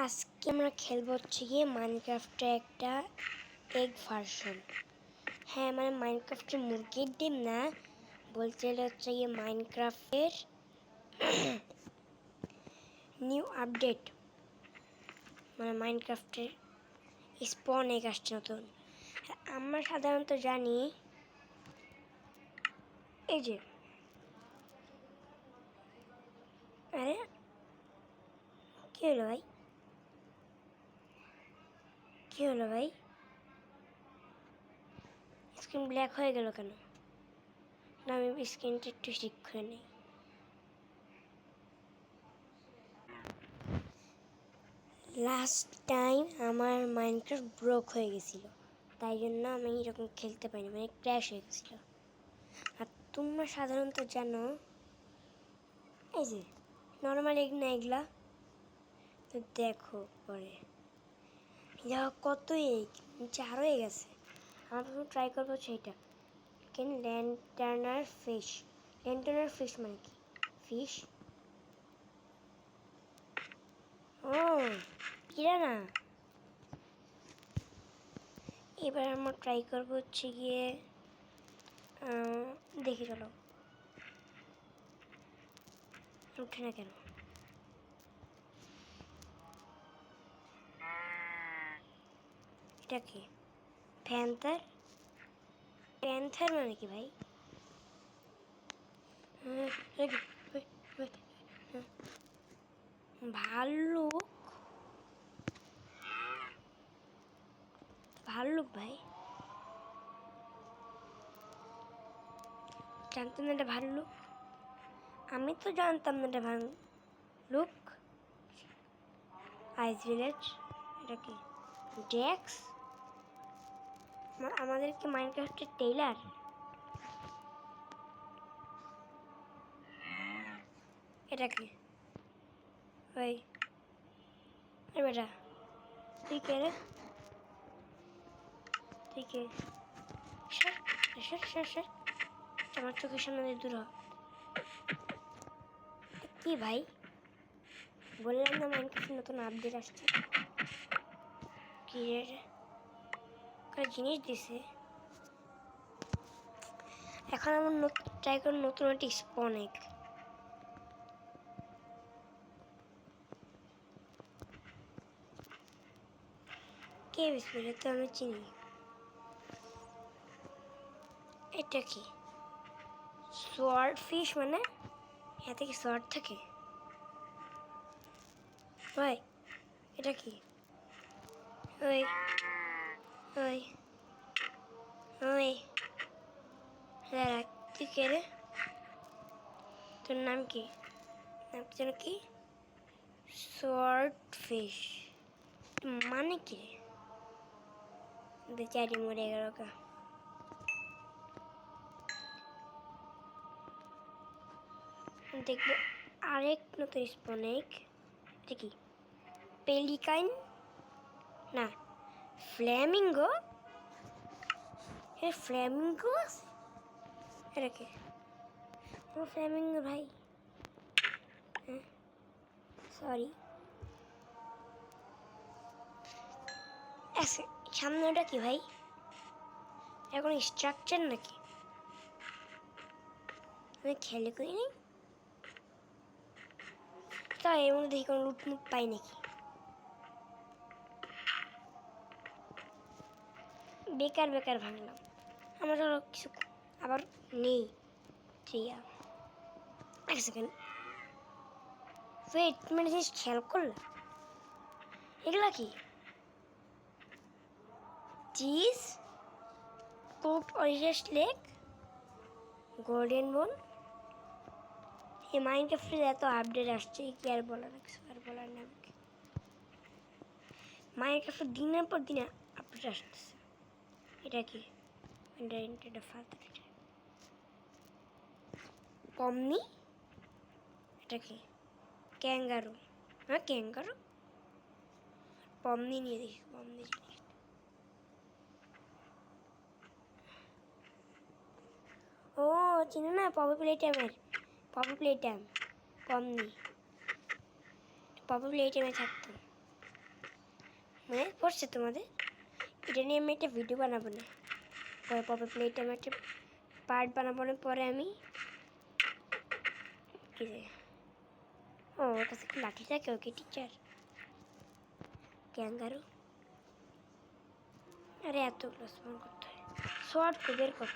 আজকে আমরা খেলবো হচ্ছে গিয়ে মাইনক্রাফটের একটা এগ ভার্সন। হ্যাঁ, মানে মাইনক্রাফটের মুরগির ডিম না, বলতে গেলে হচ্ছে গিয়ে মাইনক্রাফটের নিউ আপডেট। মানে মাইনক্রাফটের স্পন এগ আসছে নতুন। আমরা সাধারণত জানি এই যে, আরে কী হলো ভাই, কী হলো ভাই, স্ক্রিন ব্ল্যাক হয়ে গেল কেন? না, আমি স্ক্রিনটা একটু ঠিক করে নিই। লাস্ট টাইম আমার মাইনক্রাফট ব্রোক হয়ে গেছিলো, তাই জন্য আমি এরকম খেলতে পারিনি, মানে ক্র্যাশ হয়ে গেছিলো। আর তোমরা সাধারণত জানো এই যে নর্মাল এগ না এগুলা, তো দেখো পরে কত এগ নিচে আরও এগ আছে। আমরা প্রথমে ট্রাই করবো সেইটা, কেন ল্যান্টার্নার ফিশ। ল্যান্টার্নার ফিশ মানে কি? ফিশ ও কিরা না। এবার আমরা ট্রাই করবো হচ্ছে গিয়ে দেখি, চলো উঠে না কেন? এটা কি? প্যান্থার? প্যান্থার মানে কি ভাই? ভাল্লুক? ভাল্লুক ভাই, জানতাম না এটা ভাল্লুক। আমি তো জানতাম না এটা ভাল্লুক। আইস ভিলেজ এটা কি? ডেক্স? আমাদের কি মাইনক্রাফটের টেইলার? এটা কি? ওই বেটা, তুই কে রে? তুই কে? সর সর সর সর, আমার চোখের সামনে দূর হ। কি ভাই, বললাম না মাইনক্রাফট নতুন আপডেট আসছে। কি রে, জিনিস দিছে। এখন আমার ট্রাই করুন নতুন একটি স্পন এগ। কে বিস্কুট তো আমি চিনি। এটা কি? সোয়ার্ড ফিশ মানে এতে কি সোয়ার্ড থাকে ভাই? এটা কি? ওই ওই ওই তুই কে রে? তোর নাম কি? নাম যেন কি? সোয়ার্ড ফিশ মানে কি? বেচারি মরে গেল কা। দেখবো আরেক নতুন স্পন এগ। এটা কি? পেলিকাইন না, ফ্ল্যামিঙ্গো? ফ্ল্যামিঙ্গো এটা কি? ও ফ্ল্যামিঙ্গো ভাই, হ্যাঁ সরি। সামনে ওটা কি ভাই? এখন স্ট্রাকচার নাকি? আমি খেলে করি নি, তাই এর মধ্যে দেখি কোনো লুটমুট পাই নাকি? বেকার বেকার ভাঙলাম। আমরা ধরো কিছু আবার নেই। এক সেকেন্ড ওয়েট, মানে জিনিস খেয়াল করলাম, এগুলা কি? Cheese, cooked original lake, golden বোন। এই মাইনক্রাফটের এত আপডেট আসছে কি আর বলার, কিছু আর বলার না। মাইনক্রাফটের দিনের পর দিনে আপডেট আসতেছে। এটা কি? এটা ফালতু। পমনি এটা কি? ক্যাঙ্গারু? হ্যাঁ ক্যাঙ্গারু। পমনি নিয়ে দেখি, পমনি জিনিস। ও চিনো না, পপি প্লে টাইমের, পপি প্লে টাইম পমনি, পপি প্লে টাইমে থাকতো। মানে পড়ছে তোমাদের? এটা নিয়ে আমি একটা ভিডিও বানাবো না, পরে পপে প্লেটে আমি একটা পার্ট বানাবো না। পরে আমি কি যে ওর কাছে কি লাঠি থাকে? ওকে টিচার ক্যাঙ্গারু। আরে এতগুলো স্মরণ করতে হয়। শর্ট তো বের কর।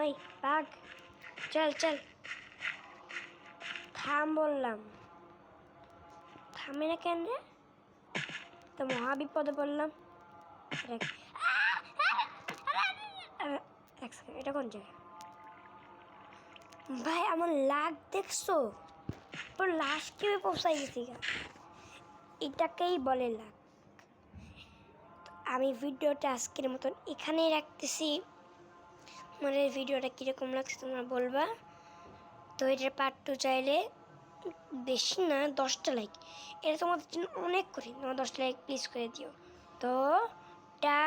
ওই বাঘ, চল চল, থাম বললাম। থামে না কেন রে? তো মহা বিপদে পড়লাম। এক সেকেন্ড, এটা কোন জায়গা? ভাই আমার লাগ দেখছো? তোর লাশ কিভাবে পৌঁছাই গেছি গা? এটাকেই বলে লাগ। আমি ভিডিওটা আজকের মতন এখানেই রাখতেছি। আমার এই ভিডিওটা কীরকম লাগছে তোমরা বলবা। তো এটার পার্ট 2 চাইলে বেশি না 10টা লাইক, এটা তোমাদের জন্য অনেক কঠিন। তোমার 10টা লাইক প্লিজ করে দিও। তো টা